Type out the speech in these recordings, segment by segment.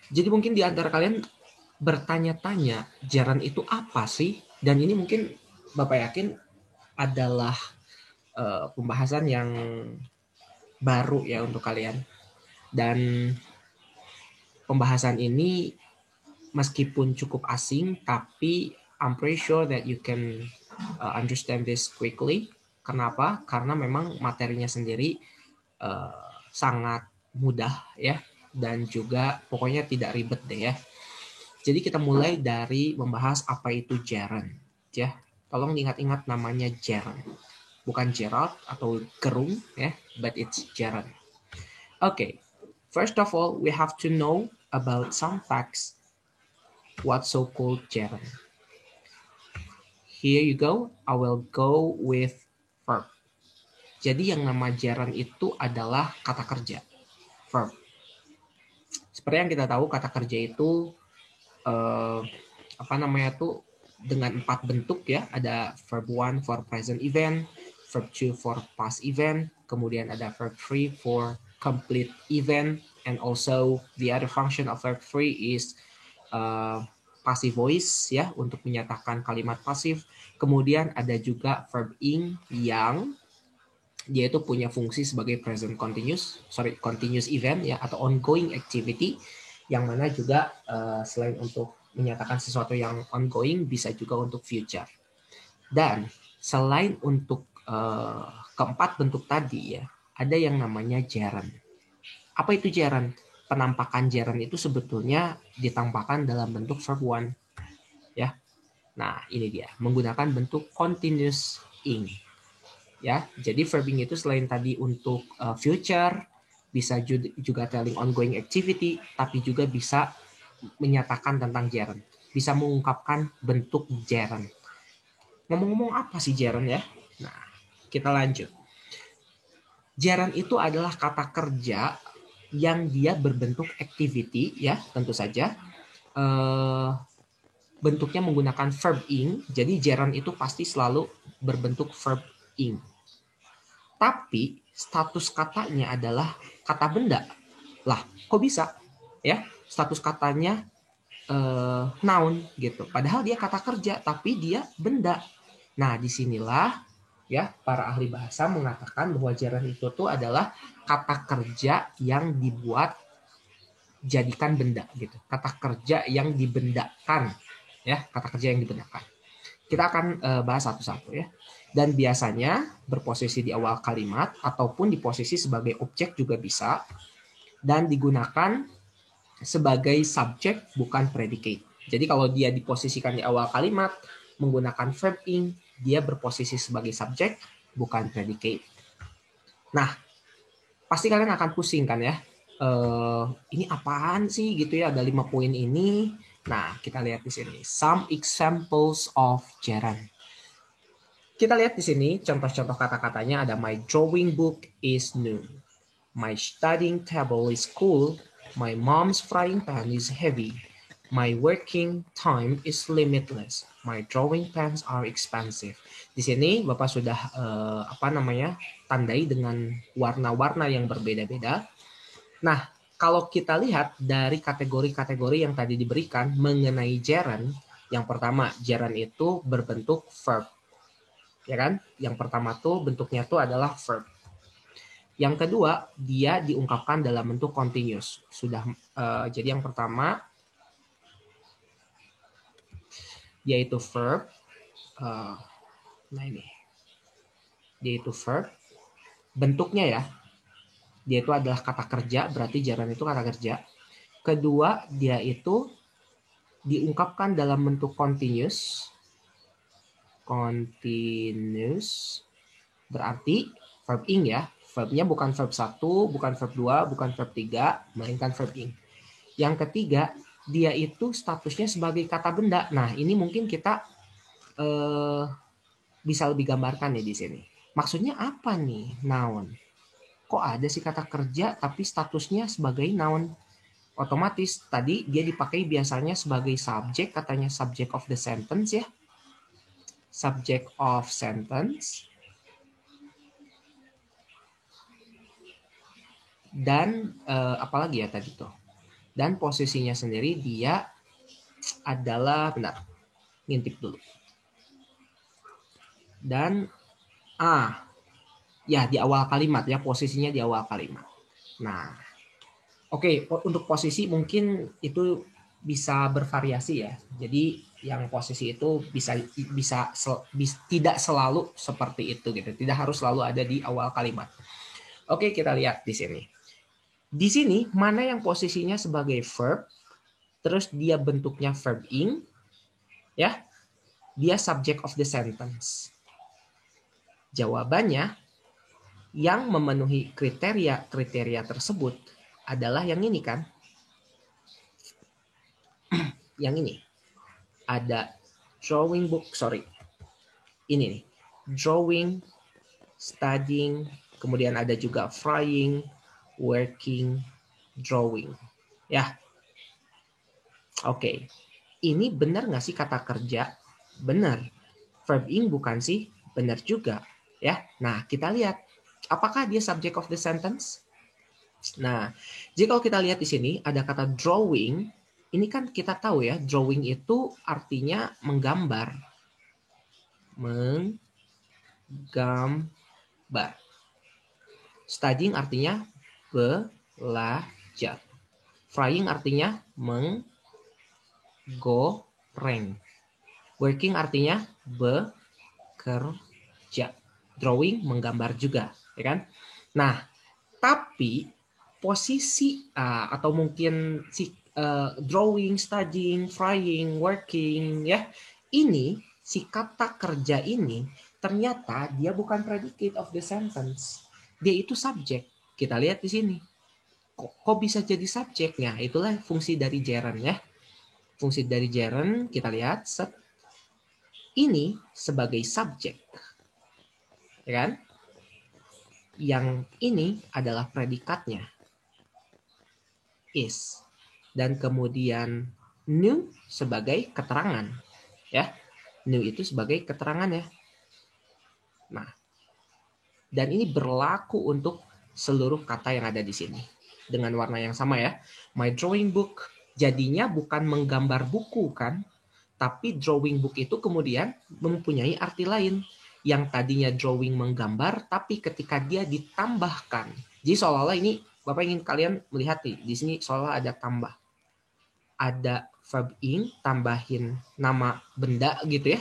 Jadi mungkin di antara kalian bertanya-tanya, jaran itu apa sih? Dan ini mungkin Bapak yakin adalah pembahasan yang baru ya untuk kalian. Dan pembahasan ini meskipun cukup asing, tapi I'm pretty sure that you can understand this quickly. Kenapa? Karena memang materinya sendiri sangat mudah ya, dan juga pokoknya tidak ribet deh ya. Jadi kita mulai dari membahas apa itu gerund ya. Tolong ingat-ingat namanya gerund, bukan Gerald atau gerung ya, but it's gerund. Okay, first of all we have to know about some facts what so-called gerund. Here you go, I will go with verb. Jadi yang nama gerund itu adalah kata kerja, verb. Seperti yang kita tahu kata kerja itu eh, apa namanya tuh dengan 4 bentuk ya. Ada verb 1 for present event, verb 2 for past event, kemudian ada verb 3 for complete event, and also the other function of verb 3 is passive voice ya, untuk menyatakan kalimat pasif. Kemudian ada juga verb ing yang dia itu punya fungsi sebagai present continuous event ya, atau ongoing activity, yang mana juga selain untuk menyatakan sesuatu yang ongoing bisa juga untuk future. Dan selain untuk keempat bentuk tadi ya, ada yang namanya gerund. Apa itu gerund? Penampakan gerund itu sebetulnya ditampakkan dalam bentuk verb one ya. Nah, ini dia menggunakan bentuk continuous ing ya. Jadi verbing itu selain tadi untuk future, bisa juga telling ongoing activity, tapi juga bisa menyatakan tentang gerund, bisa mengungkapkan bentuk gerund. Ngomong-ngomong apa sih gerund ya? Nah, kita lanjut. Gerund itu adalah kata kerja yang dia berbentuk activity ya, tentu saja. Bentuknya menggunakan verb ing, jadi gerund itu pasti selalu berbentuk verb ing. Tapi status katanya adalah kata benda. Lah, kok bisa? Ya, status katanya noun gitu. Padahal dia kata kerja, tapi dia benda. Nah, disinilah ya para ahli bahasa mengatakan bahwa gerund itu tuh adalah kata kerja yang dibuat jadikan benda gitu. Kata kerja yang dibendakan, ya, kata kerja yang dibendakan. Kita akan bahas satu-satu ya. Dan biasanya berposisi di awal kalimat ataupun di posisi sebagai objek juga bisa, dan digunakan sebagai subjek bukan predicate. Jadi kalau dia diposisikan di awal kalimat menggunakan verb ing, dia berposisi sebagai subjek bukan predicate. Nah, pasti kalian akan pusing kan ya. Ini apaan sih gitu ya, ada 5 poin ini. Nah, kita lihat di sini. Some examples of gerund. Kita lihat di sini contoh-contoh kata-katanya. Ada my drawing book is new. My studying table is cool. My mom's frying pan is heavy. My working time is limitless. My drawing pens are expensive. Di sini Bapak sudah tandai dengan warna-warna yang berbeda-beda. Nah, kalau kita lihat dari kategori-kategori yang tadi diberikan mengenai gerund, yang pertama, gerund itu berbentuk verb. Ya kan? Yang pertama tuh bentuknya tuh adalah verb. Yang kedua, dia diungkapkan dalam bentuk continuous. Sudah jadi yang pertama yaitu verb. Nah ini, yaitu verb. Bentuknya ya, dia itu adalah kata kerja, berarti gerund itu kata kerja. Kedua, dia itu diungkapkan dalam bentuk continuous. Continuous berarti verb ing ya. Verbnya bukan verb 1, bukan verb 2, bukan verb 3, melainkan verb ing. Yang ketiga, dia itu statusnya sebagai kata benda. Nah, ini mungkin kita bisa lebih gambarkan ya di sini. Maksudnya apa nih noun? Kok ada sih kata kerja tapi statusnya sebagai noun? Otomatis tadi dia dipakai biasanya sebagai subjek, katanya subject of the sentence ya. Subject of sentence. Dan apalagi ya tadi tuh. Dan posisinya sendiri dia adalah, bentar, ngintip dulu. Dan ya di awal kalimat ya, posisinya di awal kalimat. Nah, oke, untuk posisi mungkin itu bisa bervariasi ya. Jadi yang posisi itu tidak selalu seperti itu gitu. Tidak harus selalu ada di awal kalimat. Oke, kita lihat di sini. Di sini mana yang posisinya sebagai verb, terus dia bentuknya verb ing, ya, dia subject of the sentence. Jawabannya yang memenuhi kriteria tersebut adalah yang ini kan, yang ini. Ada drawing book, ini nih, drawing, studying, kemudian ada juga flying, working, drawing, ya. Oke, ini benar nggak sih kata kerja? Benar. Verb ing bukan sih? Benar juga, ya. Nah, kita lihat apakah dia subject of the sentence? Nah, jadi kalau kita lihat di sini ada kata drawing. Ini kan kita tahu ya, drawing itu artinya menggambar. Menggambar. Studying artinya belajar. Frying artinya menggoreng. Working artinya bekerja. Drawing menggambar juga, ya kan? Nah, tapi posisi atau mungkin si drawing, studying, frying, working, ya, ini si kata kerja ini ternyata dia bukan predicate of the sentence, dia itu subjek. Kita lihat di sini, kok bisa jadi subjeknya? Itulah fungsi dari gerund ya. Fungsi dari gerund kita lihat ini sebagai subjek, ya kan? Yang ini adalah predikatnya, is, dan kemudian new sebagai keterangan, ya. New itu sebagai keterangan ya. Nah, dan ini berlaku untuk seluruh kata yang ada di sini dengan warna yang sama ya. My drawing book jadinya bukan menggambar buku kan, tapi drawing book itu kemudian mempunyai arti lain. Yang tadinya drawing menggambar, tapi ketika dia ditambahkan, jadi seolah-olah ini Bapak ingin kalian melihat nih, di sini seolah ada tambah. Ada verb ing, tambahin nama benda gitu ya.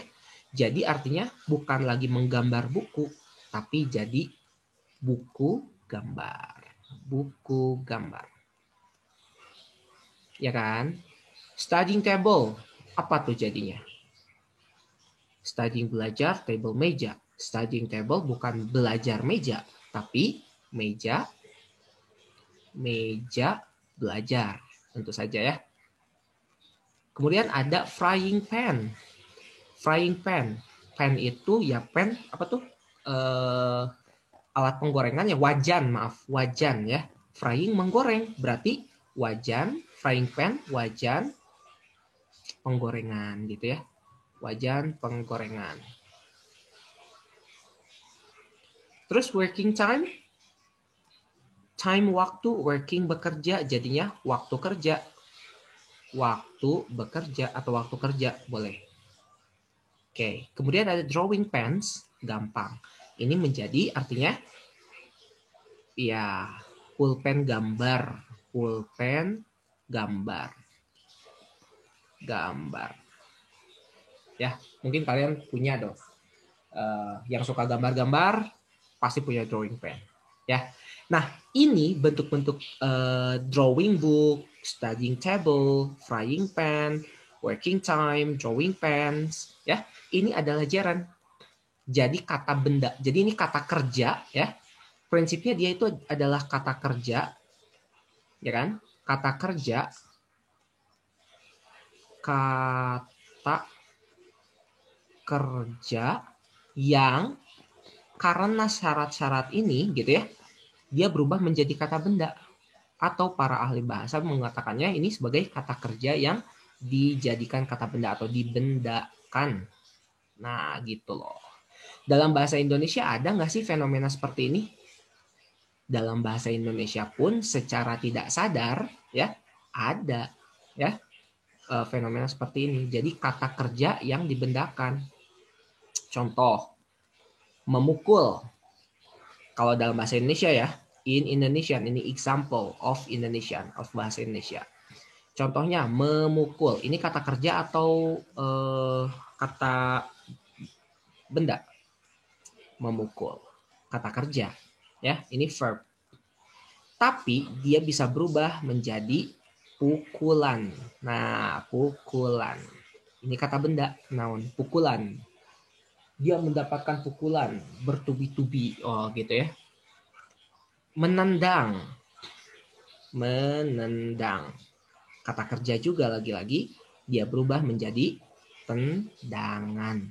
Jadi artinya bukan lagi menggambar buku, tapi jadi buku gambar. Buku gambar. Ya kan? Studying table, apa tuh jadinya? Studying belajar, table meja. Studying table bukan belajar meja, tapi meja belajar. Tentu saja ya. Kemudian ada frying pan. Frying pan. Pan itu ya pen apa tuh? Alat penggorengan ya, wajan ya. Frying menggoreng, berarti wajan, frying pan, wajan penggorengan gitu ya. Wajan penggorengan. Terus working time, time waktu, working bekerja, jadinya waktu kerja. Waktu bekerja atau waktu kerja boleh. Oke, kemudian ada drawing pens, gampang. Ini menjadi artinya ya pulpen gambar, pulpen gambar. Gambar. Ya, mungkin kalian punya dong. Yang suka gambar-gambar pasti punya drawing pen. Ya. Nah, ini bentuk-bentuk drawing book, studying table, frying pan, working time, drawing pens, ya. Ini adalah gerund. Jadi kata benda. Jadi ini kata kerja, ya. Prinsipnya dia itu adalah kata kerja, ya kan? Kata kerja, kata kerja yang karena syarat-syarat ini gitu ya, dia berubah menjadi kata benda, atau para ahli bahasa mengatakannya ini sebagai kata kerja yang dijadikan kata benda atau dibendakan. Nah gitu loh. Dalam bahasa Indonesia ada nggak sih fenomena seperti ini? Dalam bahasa Indonesia pun secara tidak sadar ya Ada ya fenomena seperti ini. Jadi kata kerja yang dibendakan. Contoh, memukul. Kalau dalam bahasa Indonesia ya, in Indonesian, ini example of Indonesian, of bahasa Indonesia. Contohnya memukul. Ini kata kerja atau kata benda? Memukul. Kata kerja. Ya, ini verb. Tapi dia bisa berubah menjadi pukulan. Nah, pukulan. Ini kata benda, noun, pukulan. Dia mendapatkan pukulan bertubi-tubi. Oh, gitu ya. Menendang. Menendang. Kata kerja juga lagi-lagi dia berubah menjadi tendangan.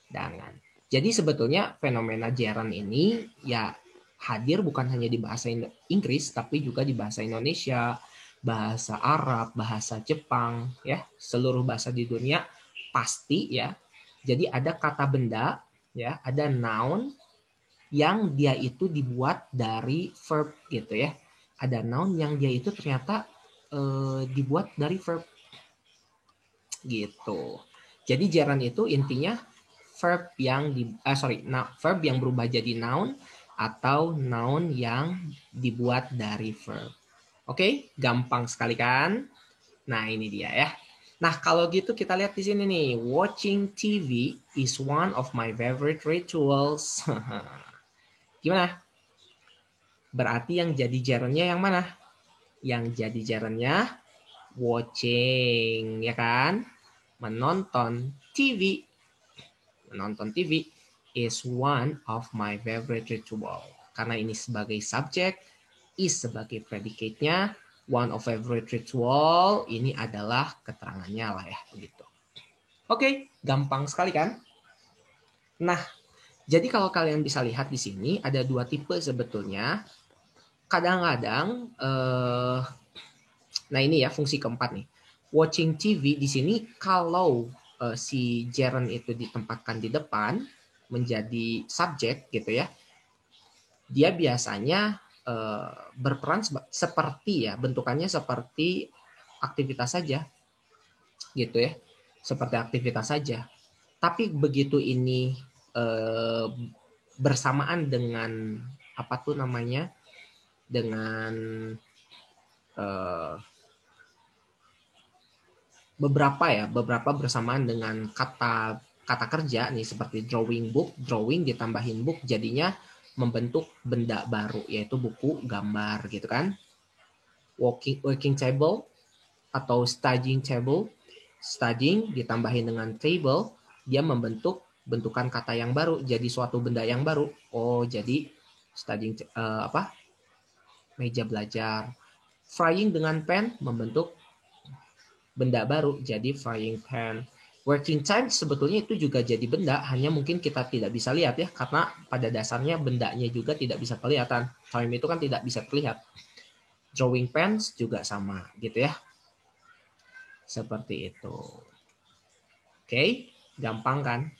Dangan. Jadi sebetulnya fenomena gerund ini ya hadir bukan hanya di bahasa Inggris tapi juga di bahasa Indonesia, bahasa Arab, bahasa Jepang ya, seluruh bahasa di dunia pasti ya. Jadi ada kata benda ya, ada noun yang dia itu dibuat dari verb gitu ya. Ada noun yang dia itu ternyata dibuat dari verb gitu. Jadi gerund itu intinya verb yang verb yang berubah jadi noun atau noun yang dibuat dari verb. Oke, gampang sekali kan? Nah, ini dia ya. Nah, kalau gitu kita lihat di sini nih. Watching TV is one of my favorite rituals. Gimana? Berarti yang jadi gerundnya yang mana? Yang jadi gerundnya watching, ya kan? Menonton TV. Menonton TV is one of my favorite ritual. Karena ini sebagai subjek, is sebagai predicate-nya, one of favorite ritual, ini adalah keterangannya lah ya, begitu. Oke, gampang sekali kan? Nah, jadi kalau kalian bisa lihat di sini ada dua tipe sebetulnya. Kadang-kadang, nah ini ya fungsi keempat nih. Watching TV di sini kalau si gerund itu ditempatkan di depan menjadi subjek gitu ya, dia biasanya berperan seperti ya, bentukannya seperti aktivitas saja gitu ya, seperti aktivitas saja. Tapi begitu ini bersamaan dengan apa tuh namanya, dengan beberapa bersamaan dengan kata kerja nih seperti drawing book, drawing ditambahin book jadinya membentuk benda baru yaitu buku gambar gitu kan. Working table atau studying table, studying ditambahin dengan table, dia membentuk bentukan kata yang baru jadi suatu benda yang baru. Oh, jadi studying meja belajar. Frying dengan pen membentuk benda baru jadi frying pan. Working time sebetulnya itu juga jadi benda, hanya mungkin kita tidak bisa lihat ya, karena pada dasarnya bendanya juga tidak bisa kelihatan. Time itu kan tidak bisa terlihat. Drawing pens juga sama gitu ya. Seperti itu. Oke, gampang kan?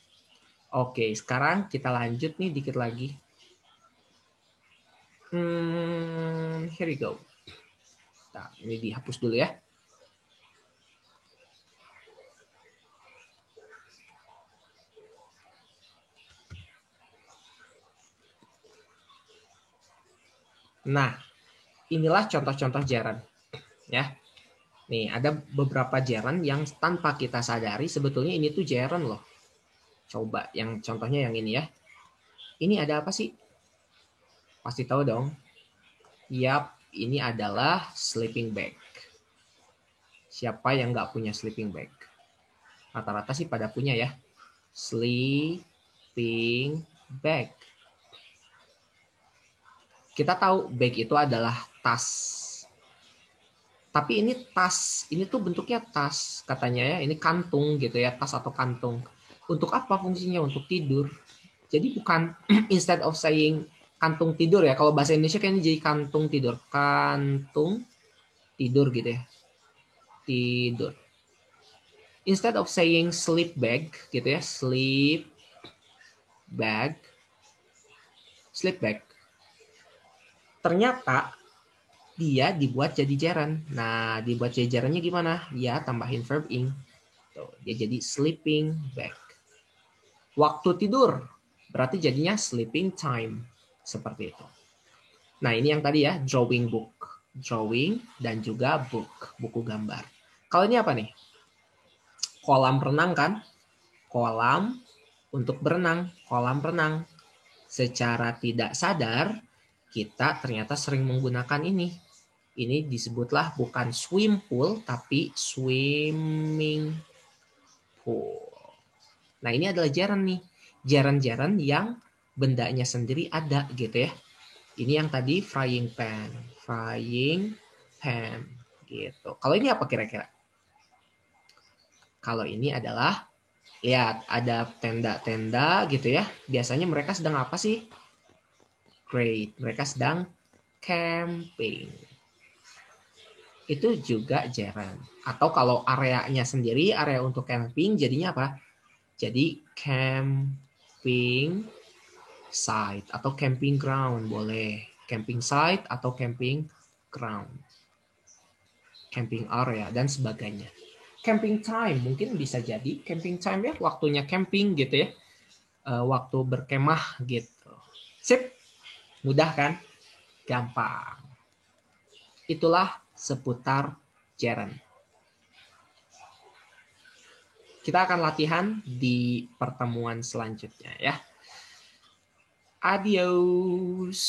Oke, sekarang kita lanjut nih dikit lagi. Here we go. Nah, ini dihapus dulu ya. Nah, inilah contoh-contoh gerund ya. Nih, ada beberapa gerund yang tanpa kita sadari sebetulnya ini tuh gerund loh. Coba yang contohnya yang ini ya. Ini ada apa sih? Pasti tahu dong. Yap, ini adalah sleeping bag. Siapa yang nggak punya sleeping bag? Rata-rata sih pada punya ya. Sleeping bag. Kita tahu bag itu adalah tas. Tapi ini tas, ini tuh bentuknya tas katanya ya. Ini kantung gitu ya, tas atau kantung. Untuk apa fungsinya? Untuk tidur. Jadi bukan instead of saying kantung tidur ya. Kalau bahasa Indonesia kan ini jadi kantung tidur. Kantung tidur gitu ya. Tidur. Instead of saying sleep bag gitu ya. Sleep bag. Sleep bag. Ternyata dia dibuat jadi gerund. Nah, dibuat jadi gerundnya gimana? Ya, tambahin verb ing. Tuh, dia jadi sleeping bag. Waktu tidur, berarti jadinya sleeping time. Seperti itu. Nah, ini yang tadi ya, drawing book. Drawing dan juga book, buku gambar. Kalau ini apa nih? Kolam renang kan? Kolam untuk berenang, kolam renang. Secara tidak sadar, kita ternyata sering menggunakan ini. Ini disebutlah bukan swim pool, tapi swimming pool. Nah, ini adalah gerund nih. Gerund-gerund yang bendanya sendiri ada gitu ya. Ini yang tadi frying pan. Frying pan. Gitu. Kalau ini apa kira-kira? Kalau ini adalah, lihat, ada tenda-tenda gitu ya. Biasanya mereka sedang apa sih? Great. Mereka sedang camping. Itu juga gerund. Atau kalau areanya sendiri, area untuk camping jadinya apa? Jadi camping site atau camping ground boleh. Camping site atau camping ground. Camping area dan sebagainya. Camping time mungkin bisa jadi camping time ya, waktunya camping gitu ya. Waktu berkemah gitu. Sip, mudah kan? Gampang. Itulah seputar gerund. Kita akan latihan di pertemuan selanjutnya ya. Adios.